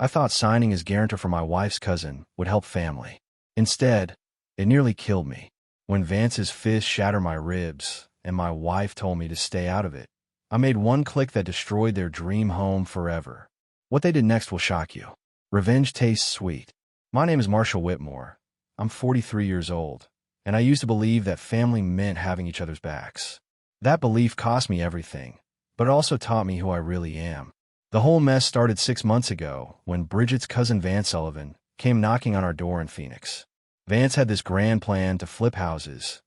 I thought signing as guarantor for my wife's cousin would help family. Instead, it nearly killed me. When Vance's fist shattered my ribs and my wife told me to stay out of it, I made one click that destroyed their dream home forever. What they did next will shock you. Revenge tastes sweet. My name is Marshall Whitmore. I'm 43 years old, and I used to believe that family meant having each other's backs. That belief cost me everything, but it also taught me who I really am. The whole mess started 6 months ago when Bridget's cousin Vance Sullivan came knocking on our door in Phoenix. Vance had this grand plan to flip houses,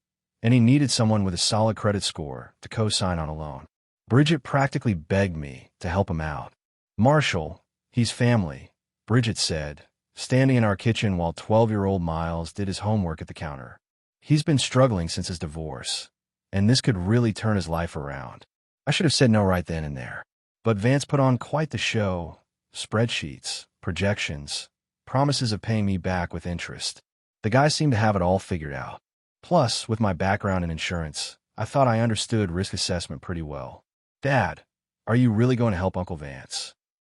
and he needed someone with a solid credit score to co-sign on a loan. Bridget practically begged me to help him out. "Marshall, he's family," Bridget said, standing in our kitchen while 12-year-old Miles did his homework at the counter. "He's been struggling since his divorce, and this could really turn his life around." I should have said no right then and there. But Vance put on quite the show. Spreadsheets, projections, promises of paying me back with interest. The guy seemed to have it all figured out. Plus, with my background in insurance, I thought I understood risk assessment pretty well. "Dad, are you really going to help Uncle Vance?"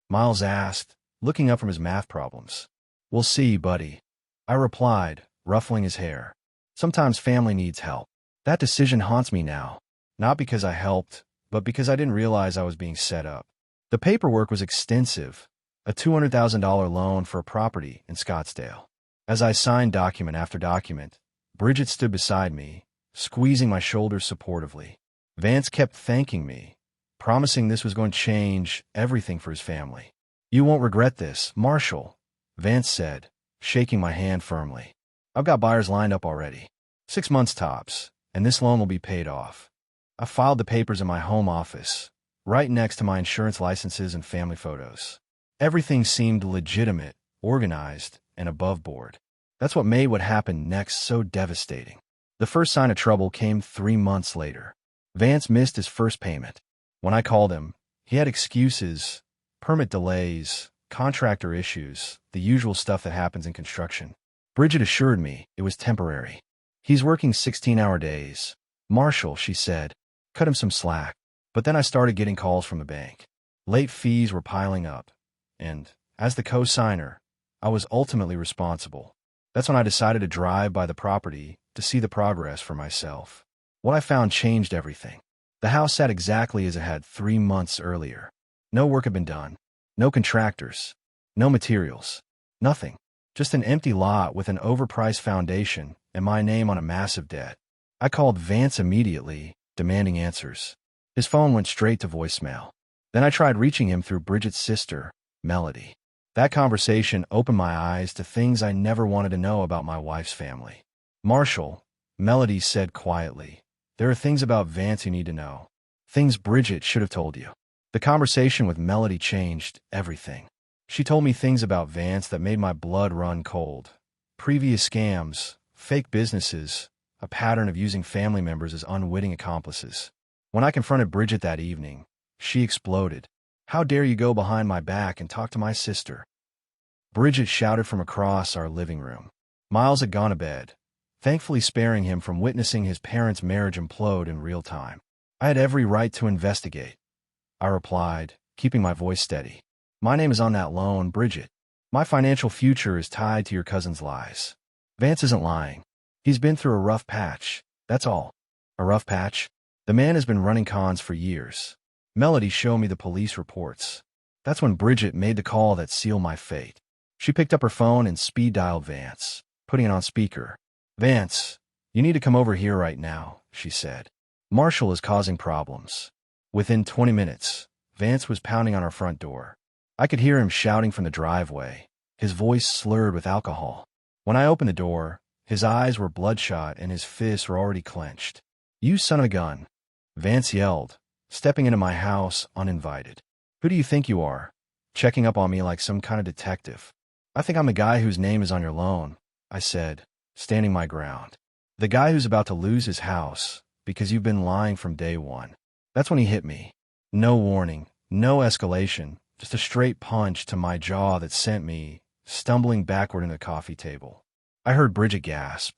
Miles asked, looking up from his math problems. "We'll see, buddy," I replied, ruffling his hair. Sometimes family needs help. That decision haunts me now, not because I helped, but because I didn't realize I was being set up. The paperwork was extensive, a $200,000 loan for a property in Scottsdale. As I signed document after document, Bridget stood beside me, squeezing my shoulders supportively. Vance kept thanking me, promising this was going to change everything for his family. "You won't regret this, Marshall," Vance said, shaking my hand firmly. "I've got buyers lined up already. 6 months tops, and this loan will be paid off." I filed the papers in my home office, right next to my insurance licenses and family photos. Everything seemed legitimate, organized, and above board. That's what made what happened next so devastating. The first sign of trouble came 3 months later. Vance missed his first payment. When I called him, he had excuses, permit delays, contractor issues, the usual stuff that happens in construction. Bridget assured me it was temporary. "He's working 16-hour days. Marshall," she said, "cut him some slack." But then I started getting calls from the bank. Late fees were piling up, and, as the co-signer, I was ultimately responsible. That's when I decided to drive by the property to see the progress for myself. What I found changed everything. The house sat exactly as it had 3 months earlier. No work had been done. No contractors. No materials. Nothing. Just an empty lot with an overpriced foundation and my name on a massive debt. I called Vance immediately, demanding answers. His phone went straight to voicemail. Then I tried reaching him through Bridget's sister, Melody. That conversation opened my eyes to things I never wanted to know about my wife's family. "Marshall," Melody said quietly, "there are things about Vance you need to know. Things Bridget should have told you." The conversation with Melody changed everything. She told me things about Vance that made my blood run cold. Previous scams, fake businesses, a pattern of using family members as unwitting accomplices. When I confronted Bridget that evening, she exploded. "How dare you go behind my back and talk to my sister?" Bridget shouted from across our living room. Miles had gone to bed, thankfully sparing him from witnessing his parents' marriage implode in real time. "I had every right to investigate," I replied, keeping my voice steady. "My name is on that loan, Bridget. My financial future is tied to your cousin's lies. Vance isn't lying. He's been through a rough patch, that's all." "A rough patch?" "The man has been running cons for years." Melody showed me the police reports. That's when Bridget made the call that sealed my fate. She picked up her phone and speed-dialed Vance, putting it on speaker. "Vance, you need to come over here right now," she said. "Marshall is causing problems." Within 20 minutes, Vance was pounding on our front door. I could hear him shouting from the driveway, his voice slurred with alcohol. When I opened the door, his eyes were bloodshot and his fists were already clenched. "You son of a gun," Vance yelled, stepping into my house uninvited. "Who do you think you are, checking up on me like some kind of detective?" "I think I'm the guy whose name is on your loan," I said, standing my ground. "The guy who's about to lose his house because you've been lying from day one." That's when he hit me. No warning, no escalation, just a straight punch to my jaw that sent me stumbling backward into the coffee table. I heard Bridget gasp,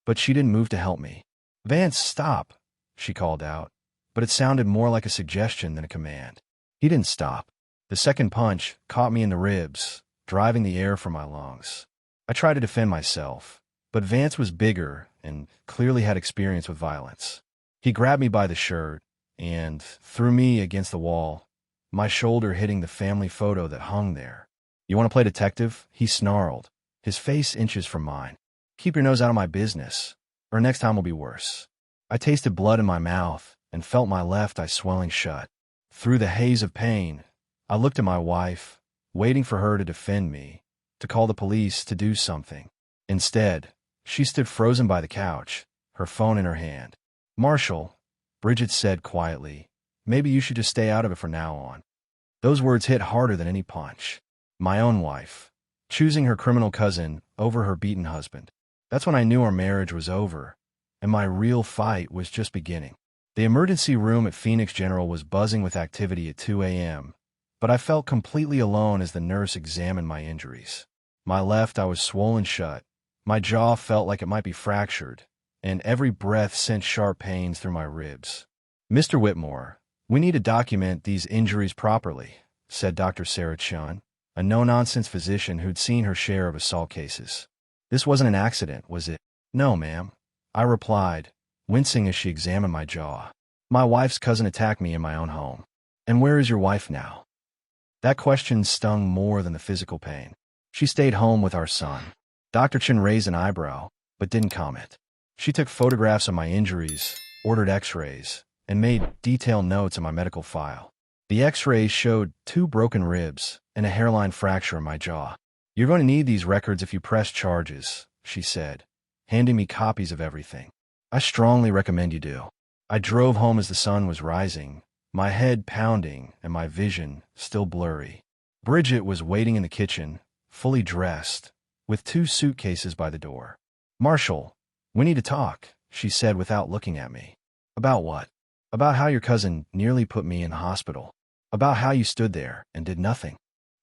but she didn't move to help me. "Vance, stop," she called out, but it sounded more like a suggestion than a command. He didn't stop. The second punch caught me in the ribs, driving the air from my lungs. I tried to defend myself, but Vance was bigger and clearly had experience with violence. He grabbed me by the shirt and threw me against the wall, my shoulder hitting the family photo that hung there. "You want to play detective?" he snarled, his face inches from mine. "Keep your nose out of my business, or next time will be worse." I tasted blood in my mouth and felt my left eye swelling shut. Through the haze of pain, I looked at my wife, waiting for her to defend me, to call the police, to do something. Instead, she stood frozen by the couch, her phone in her hand. "Marshall," Bridget said quietly, "maybe you should just stay out of it from now on." Those words hit harder than any punch. My own wife, choosing her criminal cousin over her beaten husband. That's when I knew our marriage was over, and my real fight was just beginning. The emergency room at Phoenix General was buzzing with activity at 2 a.m., but I felt completely alone as the nurse examined my injuries. My left eye was swollen shut, my jaw felt like it might be fractured, and every breath sent sharp pains through my ribs. "Mr. Whitmore, we need to document these injuries properly," said Dr. Sarah Chun, a no-nonsense physician who'd seen her share of assault cases. "This wasn't an accident, was it?" "No, ma'am," I replied, wincing as she examined my jaw. "My wife's cousin attacked me in my own home." "And where is your wife now?" That question stung more than the physical pain. "She stayed home with our son." Dr. Chun raised an eyebrow, but didn't comment. She took photographs of my injuries, ordered x-rays, and made detailed notes in my medical file. The x-rays showed 2 broken ribs and a hairline fracture in my jaw. "You're going to need these records if you press charges," she said, handing me copies of everything. "I strongly recommend you do." I drove home as the sun was rising, my head pounding and my vision still blurry. Bridget was waiting in the kitchen, fully dressed, with 2 suitcases by the door. "Marshall, we need to talk," she said without looking at me. "About what?" "About how your cousin nearly put me in the hospital. About how you stood there and did nothing.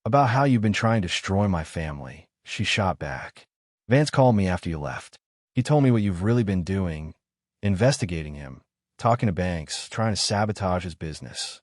About how you've been trying to destroy my family," she shot back. "Vance called me after you left. He told me what you've really been doing, investigating him, talking to banks, trying to sabotage his business."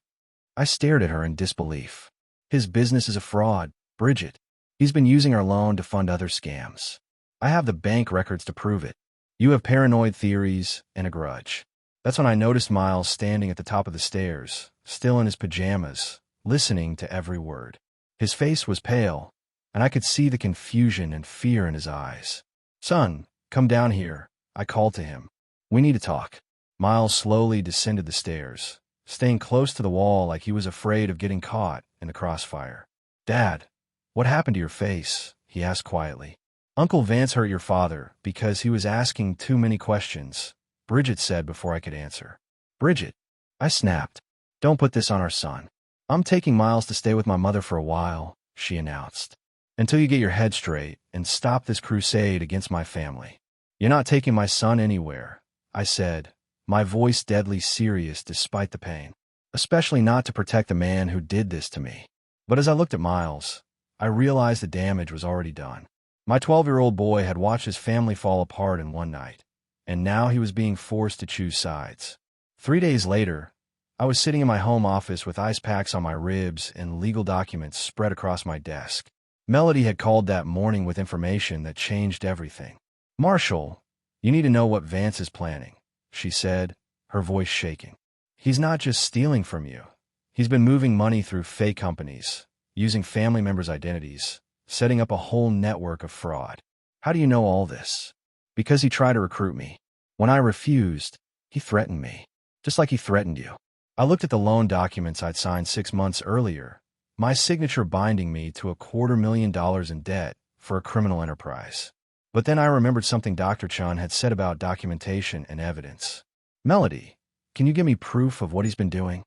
I stared at her in disbelief. "His business is a fraud, Bridget. He's been using our loan to fund other scams. I have the bank records to prove it. You have paranoid theories and a grudge." That's when I noticed Miles standing at the top of the stairs, still in his pajamas, listening to every word. His face was pale, and I could see the confusion and fear in his eyes. "Son, come down here," I called to him. "We need to talk." Miles slowly descended the stairs, staying close to the wall like he was afraid of getting caught in the crossfire. "Dad, what happened to your face?" he asked quietly. "Uncle Vance hurt your father because he was asking too many questions," Bridget said before I could answer. "Bridget," I snapped, "don't put this on our son." "I'm taking Miles to stay with my mother for a while," she announced, "until you get your head straight and stop this crusade against my family." "You're not taking my son anywhere," I said, my voice deadly serious despite the pain. "Especially not to protect the man who did this to me." But as I looked at Miles, I realized the damage was already done. My 12-year-old boy had watched his family fall apart in one night, and now he was being forced to choose sides. 3 days later, I was sitting in my home office with ice packs on my ribs and legal documents spread across my desk. Melody had called that morning with information that changed everything. "Marshall, you need to know what Vance is planning," she said, her voice shaking. "He's not just stealing from you. He's been moving money through fake companies, using family members' identities, setting up a whole network of fraud." "How do you know all this?" "Because he tried to recruit me. When I refused, he threatened me, just like he threatened you." I looked at the loan documents I'd signed 6 months earlier, my signature binding me to $250,000 in debt for a criminal enterprise. But then I remembered something Dr. Chun had said about documentation and evidence. "Melody, can you give me proof of what he's been doing?"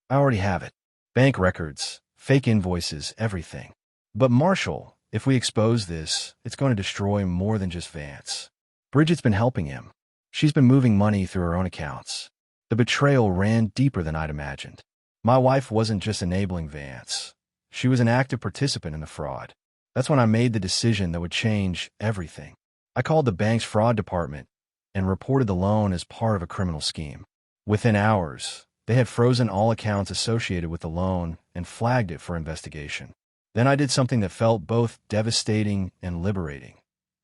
"I already have it. Bank records, fake invoices, everything." "But Marshall, if we expose this, it's going to destroy more than just Vance. Bridget's been helping him. She's been moving money through her own accounts." The betrayal ran deeper than I'd imagined. My wife wasn't just enabling Vance. She was an active participant in the fraud. That's when I made the decision that would change everything. I called the bank's fraud department and reported the loan as part of a criminal scheme. Within hours, they had frozen all accounts associated with the loan and flagged it for investigation. Then I did something that felt both devastating and liberating.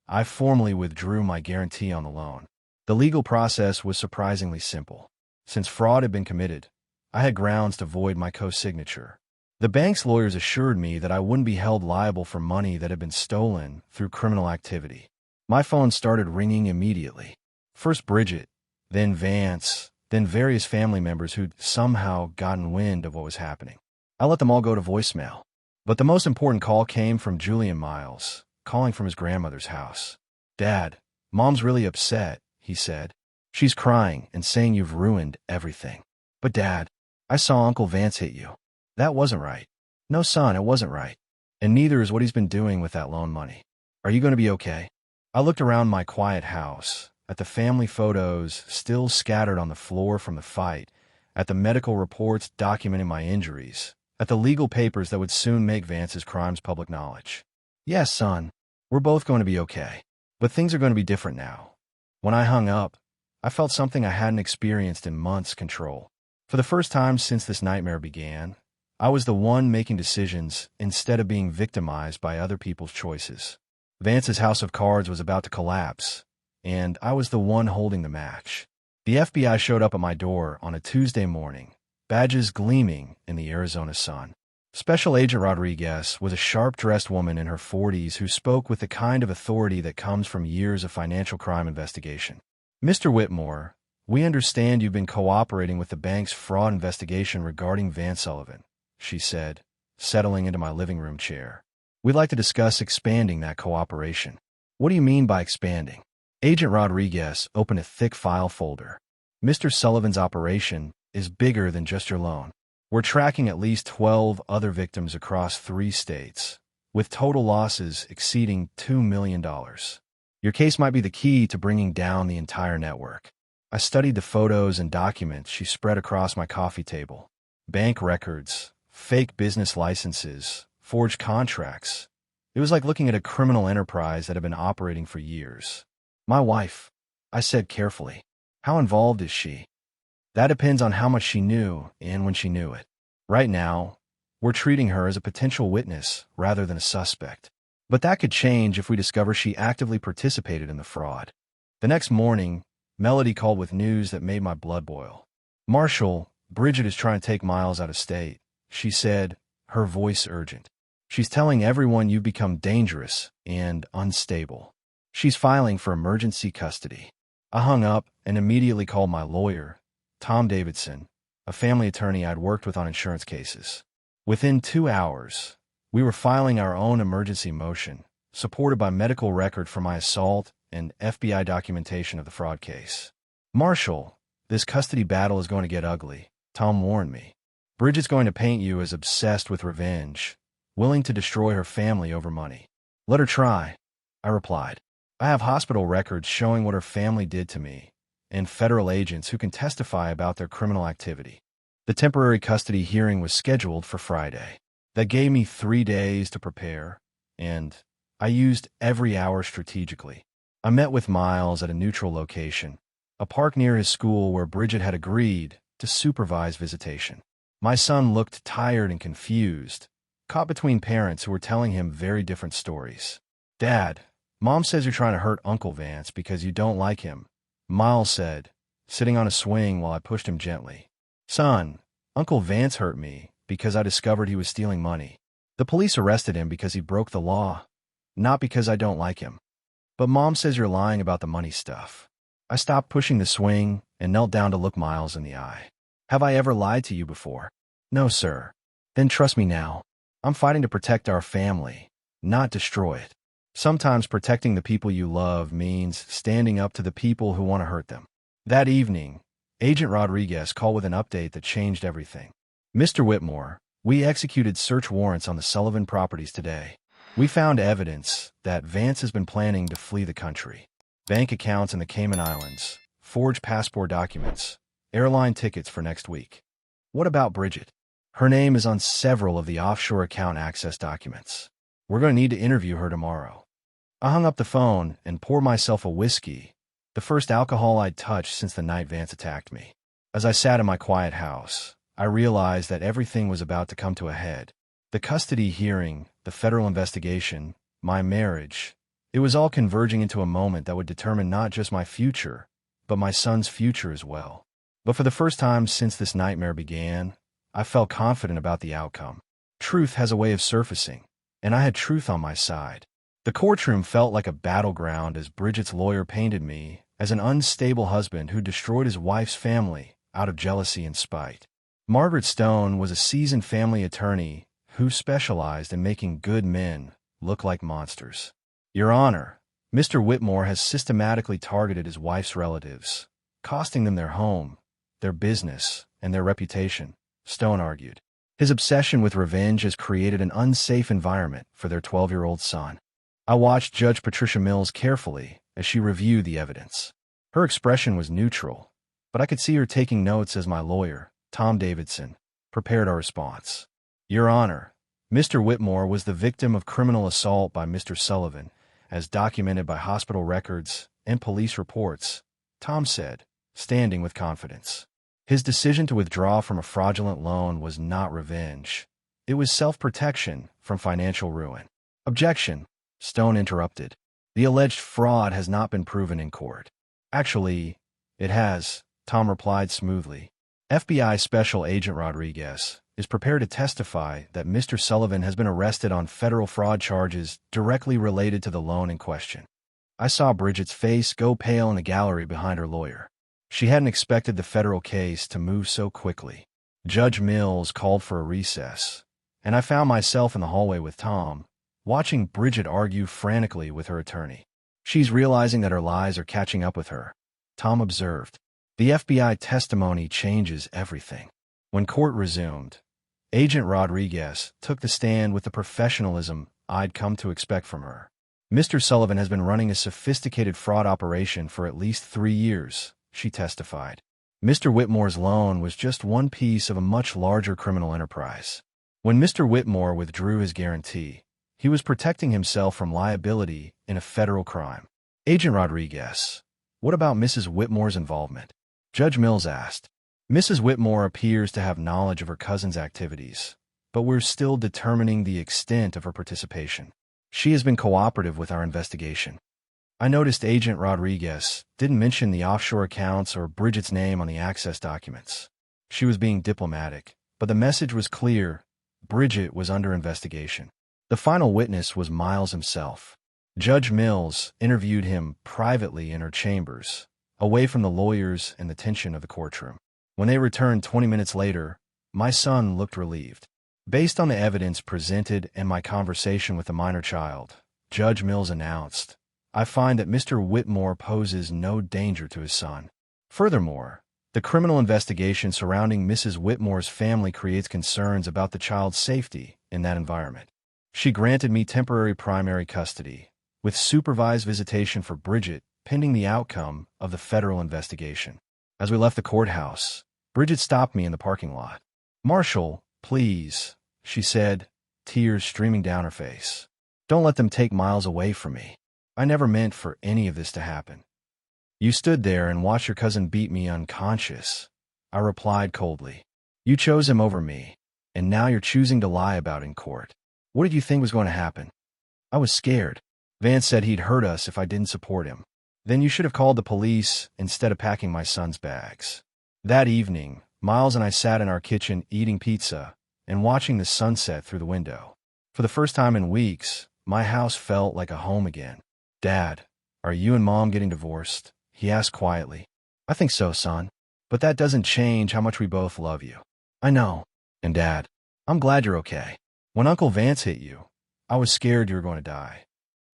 I formally withdrew my guarantee on the loan. The legal process was surprisingly simple. Since fraud had been committed, I had grounds to void my co-signature. The bank's lawyers assured me that I wouldn't be held liable for money that had been stolen through criminal activity. My phone started ringing immediately. First Bridget, then Vance, then various family members who'd somehow gotten wind of what was happening. I let them all go to voicemail. But the most important call came from Julian Miles, calling from his grandmother's house. "Dad, Mom's really upset," he said. "She's crying and saying you've ruined everything." "But Dad, I saw Uncle Vance hit you. That wasn't right." "No, son, it wasn't right. And neither is what he's been doing with that loan money. Are you going to be okay?" I looked around my quiet house, at the family photos still scattered on the floor from the fight, at the medical reports documenting my injuries, at the legal papers that would soon make Vance's crimes public knowledge. "Yes, son, we're both going to be okay. But things are going to be different now." When I hung up, I felt something I hadn't experienced in months: control. For the first time since this nightmare began, I was the one making decisions instead of being victimized by other people's choices. Vance's house of cards was about to collapse, and I was the one holding the match. The FBI showed up at my door on a Tuesday morning, badges gleaming in the Arizona sun. Special Agent Rodriguez was a sharp-dressed woman in her 40s who spoke with the kind of authority that comes from years of financial crime investigation. "Mr. Whitmore, we understand you've been cooperating with the bank's fraud investigation regarding Vance Sullivan," she said, settling into my living room chair. "We'd like to discuss expanding that cooperation." "What do you mean by expanding?" Agent Rodriguez opened a thick file folder. "Mr. Sullivan's operation is bigger than just your loan. We're tracking at least 12 other victims across 3 states, with total losses exceeding $2 million. Your case might be the key to bringing down the entire network." I studied the photos and documents she spread across my coffee table. Bank records, fake business licenses, forged contracts. It was like looking at a criminal enterprise that had been operating for years. "My wife," I said carefully. "How involved is she?" "That depends on how much she knew and when she knew it. Right now, we're treating her as a potential witness rather than a suspect. But that could change if we discover she actively participated in the fraud." The next morning, Melody called with news that made my blood boil. "Marshall, Bridget is trying to take Miles out of state," she said, her voice urgent. "She's telling everyone you've become dangerous and unstable. She's filing for emergency custody." I hung up and immediately called my lawyer, Tom Davidson, a family attorney I'd worked with on insurance cases. Within 2 hours, we were filing our own emergency motion, supported by medical record for my assault and FBI documentation of the fraud case. "Marshall, this custody battle is going to get ugly," Tom warned me. "Bridget's going to paint you as obsessed with revenge, willing to destroy her family over money." "Let her try," I replied. "I have hospital records showing what her family did to me, and federal agents who can testify about their criminal activity." The temporary custody hearing was scheduled for Friday. That gave me 3 days to prepare, and I used every hour strategically. I met with Miles at a neutral location, a park near his school where Bridget had agreed to supervise visitation. My son looked tired and confused, caught between parents who were telling him very different stories. "Dad, Mom says you're trying to hurt Uncle Vance because you don't like him," Miles said, sitting on a swing while I pushed him gently. "Son, Uncle Vance hurt me because I discovered he was stealing money. The police arrested him because he broke the law, not because I don't like him." "But Mom says you're lying about the money stuff." I stopped pushing the swing and knelt down to look Miles in the eye. "Have I ever lied to you before?" "No, sir." "Then trust me now. I'm fighting to protect our family, not destroy it. Sometimes protecting the people you love means standing up to the people who want to hurt them." That evening, Agent Rodriguez called with an update that changed everything. "Mr. Whitmore, we executed search warrants on the Sullivan properties today. We found evidence that Vance has been planning to flee the country. Bank accounts in the Cayman Islands, forged passport documents, airline tickets for next week." "What about Bridget?" "Her name is on several of the offshore account access documents. We're going to need to interview her tomorrow." I hung up the phone and poured myself a whiskey, the first alcohol I'd touched since the night Vance attacked me. As I sat in my quiet house, I realized that everything was about to come to a head. The custody hearing the federal investigation, my marriage. It was all converging into a moment that would determine not just my future, but my son's future as well. But for the first time since this nightmare began, I felt confident about the outcome. Truth has a way of surfacing, and I had truth on my side. The courtroom felt like a battleground as Bridget's lawyer painted me as an unstable husband who destroyed his wife's family out of jealousy and spite. Margaret Stone was a seasoned family attorney who specialized in making good men look like monsters. Your Honor, Mr. Whitmore has systematically targeted his wife's relatives, costing them their home, their business, and their reputation, Stone argued. His obsession with revenge has created an unsafe environment for their 12-year-old son. I watched Judge Patricia Mills carefully as she reviewed the evidence. Her expression was neutral, but I could see her taking notes as my lawyer, Tom Davidson, prepared our response. Your Honor, Mr. Whitmore was the victim of criminal assault by Mr. Sullivan, as documented by hospital records and police reports, Tom said, standing with confidence. His decision to withdraw from a fraudulent loan was not revenge. It was self-protection from financial ruin. Objection, Stone interrupted. The alleged fraud has not been proven in court. Actually, it has, Tom replied smoothly. FBI Special Agent Rodriguez is prepared to testify that Mr. Sullivan has been arrested on federal fraud charges directly related to the loan in question. I saw Bridget's face go pale in the gallery behind her lawyer. She hadn't expected the federal case to move so quickly. Judge Mills called for a recess, and I found myself in the hallway with Tom, watching Bridget argue frantically with her attorney. She's realizing that her lies are catching up with her, Tom observed. The FBI testimony changes everything. When court resumed, Agent Rodriguez took the stand with the professionalism I'd come to expect from her. Mr. Sullivan has been running a sophisticated fraud operation for at least 3 years, she testified. Mr. Whitmore's loan was just one piece of a much larger criminal enterprise. When Mr. Whitmore withdrew his guarantee, he was protecting himself from liability in a federal crime. Agent Rodriguez, what about Mrs. Whitmore's involvement? Judge Mills asked. Mrs. Whitmore appears to have knowledge of her cousin's activities, but we're still determining the extent of her participation. She has been cooperative with our investigation. I noticed Agent Rodriguez didn't mention the offshore accounts or Bridget's name on the access documents. She was being diplomatic, but the message was clear. Bridget was under investigation. The final witness was Miles himself. Judge Mills interviewed him privately in her chambers, away from the lawyers and the tension of the courtroom. When they returned 20 minutes later, my son looked relieved. Based on the evidence presented and my conversation with the minor child, Judge Mills announced, I find that Mr. Whitmore poses no danger to his son. Furthermore, the criminal investigation surrounding Mrs. Whitmore's family creates concerns about the child's safety in that environment. She granted me temporary primary custody, with supervised visitation for Bridget pending the outcome of the federal investigation. As we left the courthouse, Bridget stopped me in the parking lot. Marshal, please, she said, tears streaming down her face. Don't let them take Miles away from me. I never meant for any of this to happen. You stood there and watched your cousin beat me unconscious, I replied coldly. You chose him over me, and now you're choosing to lie about it in court. What did you think was going to happen? I was scared. Vance said he'd hurt us if I didn't support him. Then you should have called the police instead of packing my son's bags. That evening, Miles and I sat in our kitchen eating pizza and watching the sunset through the window. For the first time in weeks, my house felt like a home again. Dad, are you and Mom getting divorced? He asked quietly. I think so, son. But that doesn't change how much we both love you. I know. And Dad, I'm glad you're okay. When Uncle Vance hit you, I was scared you were going to die.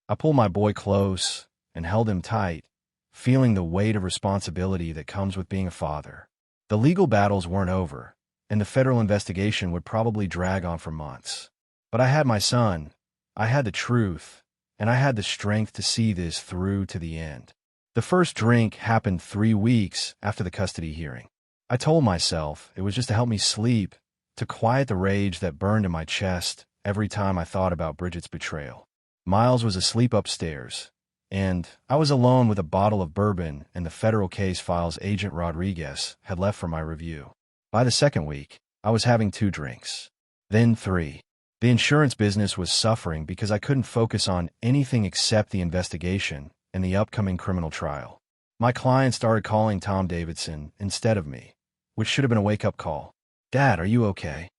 I pulled my boy close and held him tight, feeling the weight of responsibility that comes with being a father. The legal battles weren't over, and the federal investigation would probably drag on for months. But I had my son, I had the truth, and I had the strength to see this through to the end. The first drink happened 3 weeks after the custody hearing. I told myself it was just to help me sleep, to quiet the rage that burned in my chest every time I thought about Bridget's betrayal. Miles was asleep upstairs, and I was alone with a bottle of bourbon and the federal case files Agent Rodriguez had left for my review. By the second week, I was having 2 drinks, then 3. The insurance business was suffering because I couldn't focus on anything except the investigation and the upcoming criminal trial. My client started calling Tom Davidson instead of me, which should have been a wake-up call. "Dad, are you okay?"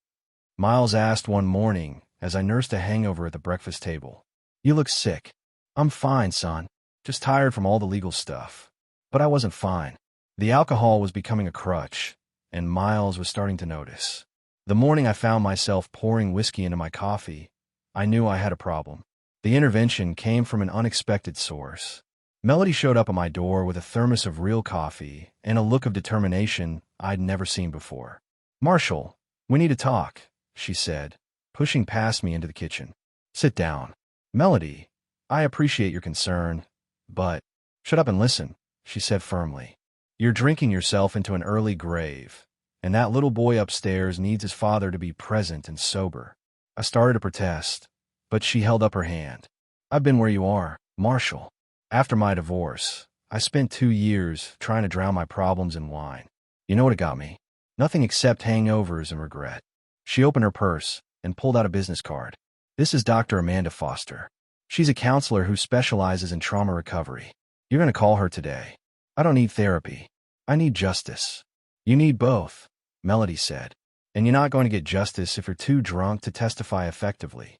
Miles asked one morning as I nursed a hangover at the breakfast table. "You look sick." "I'm fine, son. Just tired from all the legal stuff." But I wasn't fine. The alcohol was becoming a crutch, and Miles was starting to notice. The morning I found myself pouring whiskey into my coffee, I knew I had a problem. The intervention came from an unexpected source. Melody showed up at my door with a thermos of real coffee and a look of determination I'd never seen before. "Marshall, we need to talk," she said, pushing past me into the kitchen. "Sit down." "Melody, I appreciate your concern, but—" "Shut up and listen," she said firmly. "You're drinking yourself into an early grave, and that little boy upstairs needs his father to be present and sober." I started to protest, but she held up her hand. "I've been where you are, Marshall. After my divorce, I spent 2 years trying to drown my problems in wine. You know what it got me? Nothing except hangovers and regret." She opened her purse and pulled out a business card. "This is Dr. Amanda Foster. She's a counselor who specializes in trauma recovery. You're going to call her today." "I don't need therapy. I need justice." "You need both," Melody said. "And you're not going to get justice if you're too drunk to testify effectively."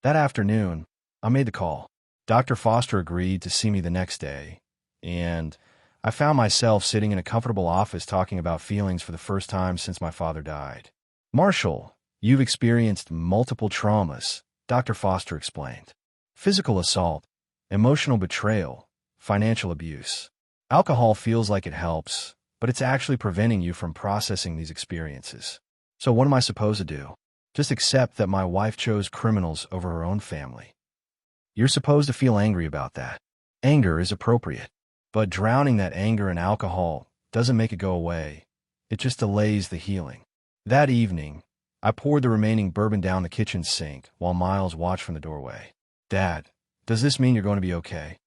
That afternoon, I made the call. Dr. Foster agreed to see me the next day, and I found myself sitting in a comfortable office talking about feelings for the first time since my father died. "Marshall, you've experienced multiple traumas," Dr. Foster explained. "Physical assault, emotional betrayal, financial abuse. Alcohol feels like it helps, but it's actually preventing you from processing these experiences. So what am I supposed to do? Just accept that my wife chose criminals over her own family?" "You're supposed to feel angry about that. Anger is appropriate. But drowning that anger in alcohol doesn't make it go away. It just delays the healing." That evening, I poured the remaining bourbon down the kitchen sink while Miles watched from the doorway. "Dad, does this mean you're going to be okay?"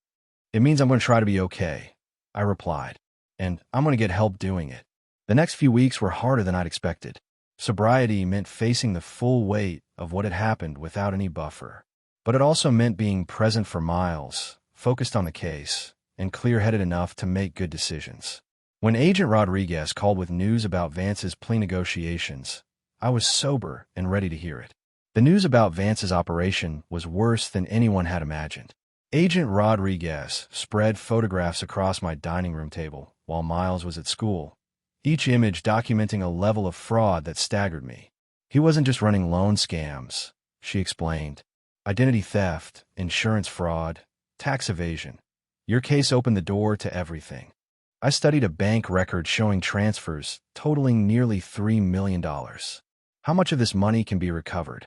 "It means I'm going to try to be okay," I replied. "And I'm going to get help doing it." The next few weeks were harder than I'd expected. Sobriety meant facing the full weight of what had happened without any buffer. But it also meant being present for Miles, focused on the case, and clear-headed enough to make good decisions. When Agent Rodriguez called with news about Vance's plea negotiations, I was sober and ready to hear it. The news about Vance's operation was worse than anyone had imagined. Agent Rodriguez spread photographs across my dining room table while Miles was at school, each image documenting a level of fraud that staggered me. "He wasn't just running loan scams," she explained. "Identity theft, insurance fraud, tax evasion. Your case opened the door to everything." I studied a bank record showing transfers totaling nearly $3 million. How much of this money can be recovered?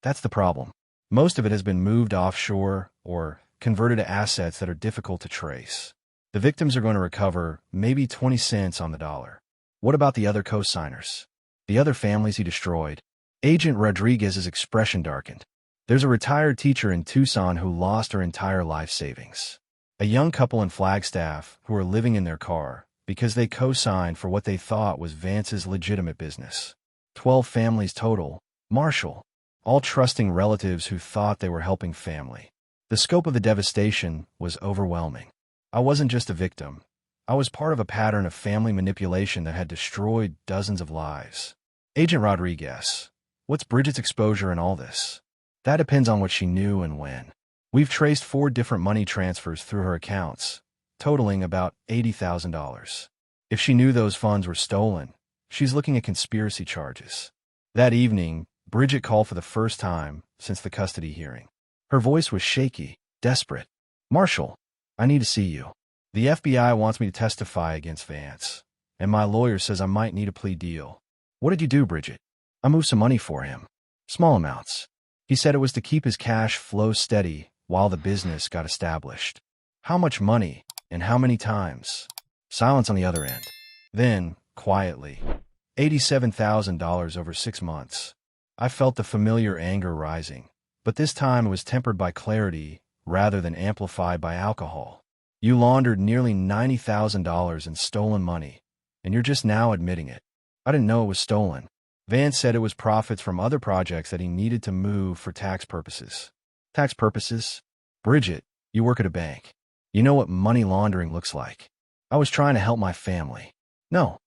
That's the problem. Most of it has been moved offshore or converted to assets that are difficult to trace. The victims are going to recover maybe 20 cents on the dollar. What about the other co-signers? The other families he destroyed? Agent Rodriguez's expression darkened. "There's a retired teacher in Tucson who lost her entire life savings. A young couple in Flagstaff who are living in their car because they co-signed for what they thought was Vance's legitimate business. 12 families total, Marshall, all trusting relatives who thought they were helping family." The scope of the devastation was overwhelming. I wasn't just a victim. I was part of a pattern of family manipulation that had destroyed dozens of lives. "Agent Rodriguez, what's Bridget's exposure in all this?" "That depends on what she knew and when. We've traced 4 different money transfers through her accounts, totaling about $80,000. If she knew those funds were stolen, she's looking at conspiracy charges." That evening, Bridget called for the first time since the custody hearing. Her voice was shaky, desperate. "Marshall, I need to see you. The FBI wants me to testify against Vance, and my lawyer says I might need a plea deal." "What did you do, Bridget?" "I moved some money for him. Small amounts. He said it was to keep his cash flow steady while the business got established." "How much money, and how many times?" Silence on the other end. Then, quietly, $87,000 over 6 months. I felt the familiar anger rising, but this time it was tempered by clarity rather than amplified by alcohol. "You laundered nearly $90,000 in stolen money, and you're just now admitting it." "I didn't know it was stolen." Vance said it was profits from other projects that he needed to move for tax purposes. Tax purposes? Bridget, you work at a bank. You know what money laundering looks like. I was trying to help my family. No,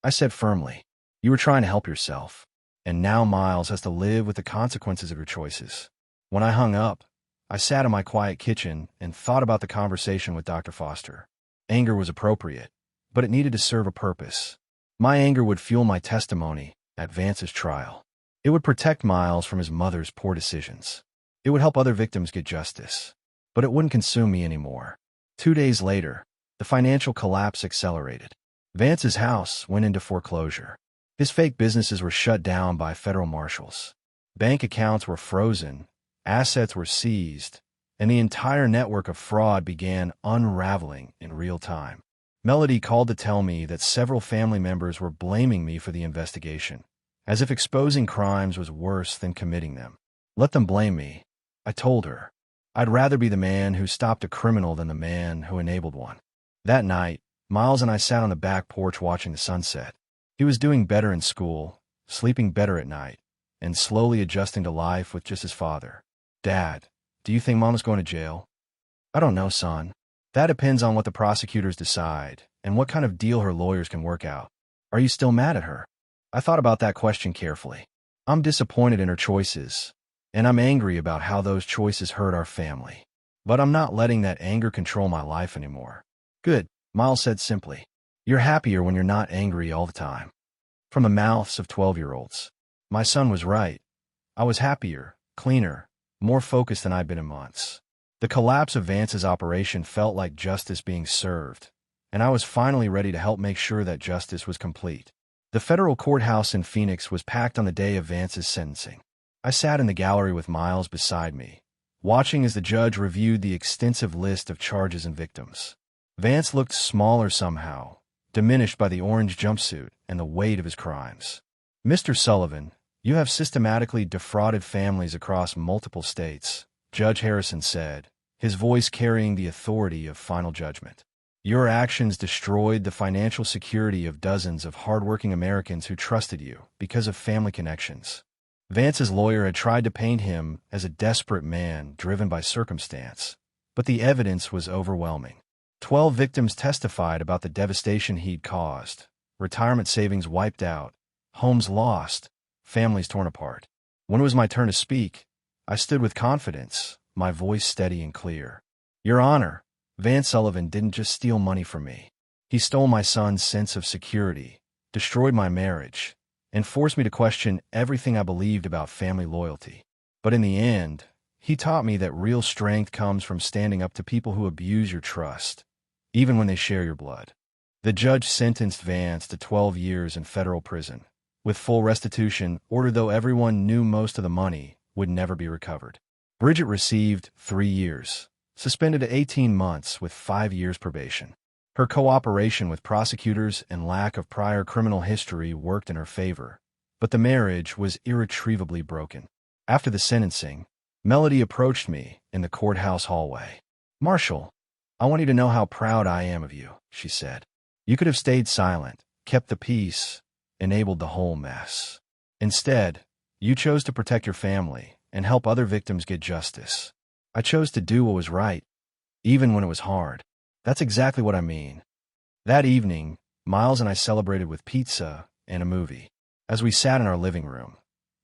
I said firmly. You were trying to help yourself. And now Miles has to live with the consequences of your choices. When I hung up, I sat in my quiet kitchen and thought about the conversation with Dr. Foster. Anger was appropriate, but it needed to serve a purpose. My anger would fuel my testimony at Vance's trial. It would protect Miles from his mother's poor decisions. It would help other victims get justice. But it wouldn't consume me anymore. 2 days later, the financial collapse accelerated. Vance's house went into foreclosure. His fake businesses were shut down by federal marshals. Bank accounts were frozen, assets were seized, and the entire network of fraud began unraveling in real time. Melody called to tell me that several family members were blaming me for the investigation, as if exposing crimes was worse than committing them. Let them blame me, I told her. I'd rather be the man who stopped a criminal than the man who enabled one. That night, Miles and I sat on the back porch watching the sunset. He was doing better in school, sleeping better at night, and slowly adjusting to life with just his father. Dad, do you think Mama's going to jail? I don't know, son. That depends on what the prosecutors decide and what kind of deal her lawyers can work out. Are you still mad at her? I thought about that question carefully. I'm disappointed in her choices, and I'm angry about how those choices hurt our family. But I'm not letting that anger control my life anymore. Good, Miles said simply. You're happier when you're not angry all the time. From the mouths of 12-year-olds. My son was right. I was happier, cleaner, more focused than I'd been in months. The collapse of Vance's operation felt like justice being served, and I was finally ready to help make sure that justice was complete. The federal courthouse in Phoenix was packed on the day of Vance's sentencing. I sat in the gallery with Miles beside me, watching as the judge reviewed the extensive list of charges and victims. Vance looked smaller somehow, diminished by the orange jumpsuit and the weight of his crimes. Mr. Sullivan, you have systematically defrauded families across multiple states, Judge Harrison said, his voice carrying the authority of final judgment. Your actions destroyed the financial security of dozens of hardworking Americans who trusted you because of family connections. Vance's lawyer had tried to paint him as a desperate man driven by circumstance, but the evidence was overwhelming. 12 victims testified about the devastation he'd caused, retirement savings wiped out, homes lost, families torn apart. When it was my turn to speak, I stood with confidence, my voice steady and clear. Your Honor, Vance Sullivan didn't just steal money from me. He stole my son's sense of security, destroyed my marriage, and forced me to question everything I believed about family loyalty. But in the end, he taught me that real strength comes from standing up to people who abuse your trust, even when they share your blood. The judge sentenced Vance to 12 years in federal prison, with full restitution ordered, though everyone knew most of the money would never be recovered. Bridget received 3 years, suspended to 18 months with 5 years probation. Her cooperation with prosecutors and lack of prior criminal history worked in her favor, but the marriage was irretrievably broken. After the sentencing, Melody approached me in the courthouse hallway. Marshall, I want you to know how proud I am of you, she said. You could have stayed silent, kept the peace, enabled the whole mess. Instead, you chose to protect your family and help other victims get justice. I chose to do what was right, even when it was hard. That's exactly what I mean. That evening, Miles and I celebrated with pizza and a movie. As we sat in our living room,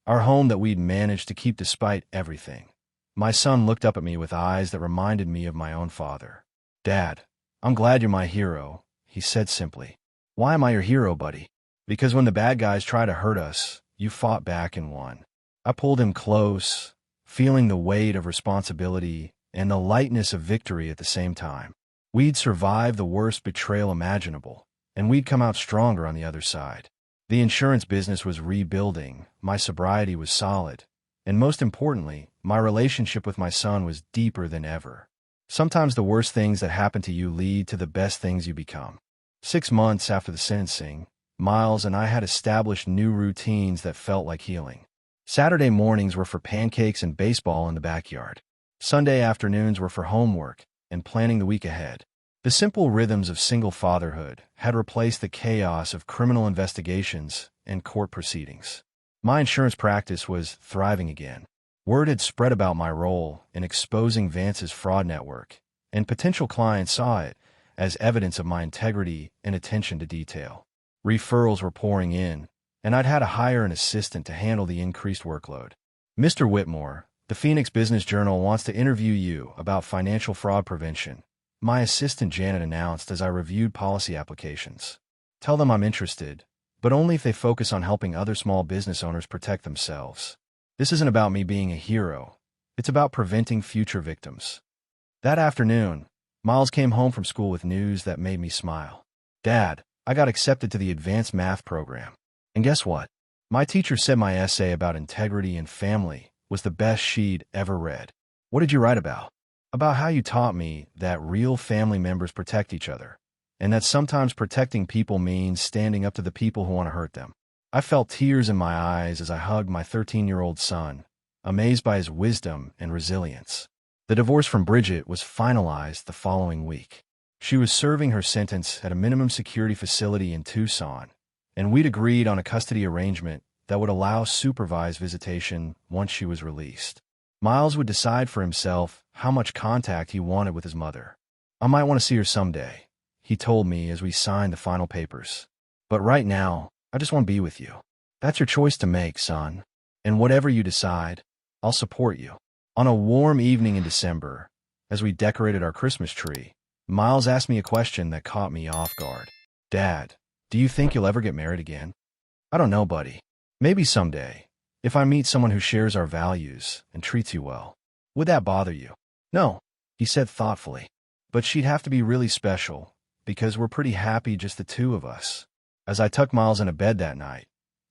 our home that we'd managed to keep despite everything, my son looked up at me with eyes that reminded me of my own father. Dad, I'm glad you're my hero, he said simply. Why am I your hero, buddy? Because when the bad guys tried to hurt us, you fought back and won. I pulled him close, feeling the weight of responsibility and the lightness of victory at the same time. We'd survived the worst betrayal imaginable, and we'd come out stronger on the other side. The insurance business was rebuilding, my sobriety was solid, and most importantly, my relationship with my son was deeper than ever. Sometimes the worst things that happen to you lead to the best things you become. 6 months after the sentencing, Miles and I had established new routines that felt like healing. Saturday mornings were for pancakes and baseball in the backyard. Sunday afternoons were for homework and planning the week ahead. The simple rhythms of single fatherhood had replaced the chaos of criminal investigations and court proceedings. My insurance practice was thriving again. Word had spread about my role in exposing Vance's fraud network, and potential clients saw it as evidence of my integrity and attention to detail. Referrals were pouring in, and I'd had to hire an assistant to handle the increased workload. Mr. Whitmore, the Phoenix Business Journal wants to interview you about financial fraud prevention, my assistant Janet announced as I reviewed policy applications. Tell them I'm interested, but only if they focus on helping other small business owners protect themselves. This isn't about me being a hero. It's about preventing future victims. That afternoon, Miles came home from school with news that made me smile. Dad, I got accepted to the advanced math program. And guess what? My teacher said my essay about integrity and family was the best she'd ever read. What did you write about? About how you taught me that real family members protect each other, and that sometimes protecting people means standing up to the people who want to hurt them. I felt tears in my eyes as I hugged my 13-year-old son, amazed by his wisdom and resilience. The divorce from Bridget was finalized the following week. She was serving her sentence at a minimum security facility in Tucson, and we'd agreed on a custody arrangement that would allow supervised visitation once she was released. Miles would decide for himself how much contact he wanted with his mother. I might want to see her someday, he told me as we signed the final papers. But right now, I just want to be with you. That's your choice to make, son. And whatever you decide, I'll support you. On a warm evening in December, as we decorated our Christmas tree, Miles asked me a question that caught me off guard. Dad, do you think you'll ever get married again? I don't know, buddy. Maybe someday, if I meet someone who shares our values and treats you well. Would that bother you? No, he said thoughtfully. But she'd have to be really special, because we're pretty happy just the two of us. As I tucked Miles into bed that night,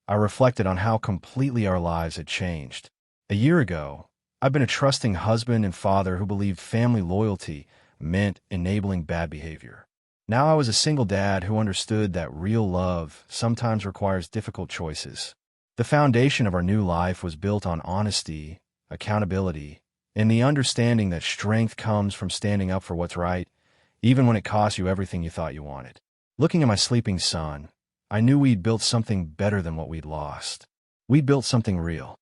I reflected on how completely our lives had changed. A year ago, I'd been a trusting husband and father who believed family loyalty meant enabling bad behavior. Now I was a single dad who understood that real love sometimes requires difficult choices. The foundation of our new life was built on honesty, accountability, and the understanding that strength comes from standing up for what's right, even when it costs you everything you thought you wanted. Looking at my sleeping son, I knew we'd built something better than what we'd lost. We'd built something real.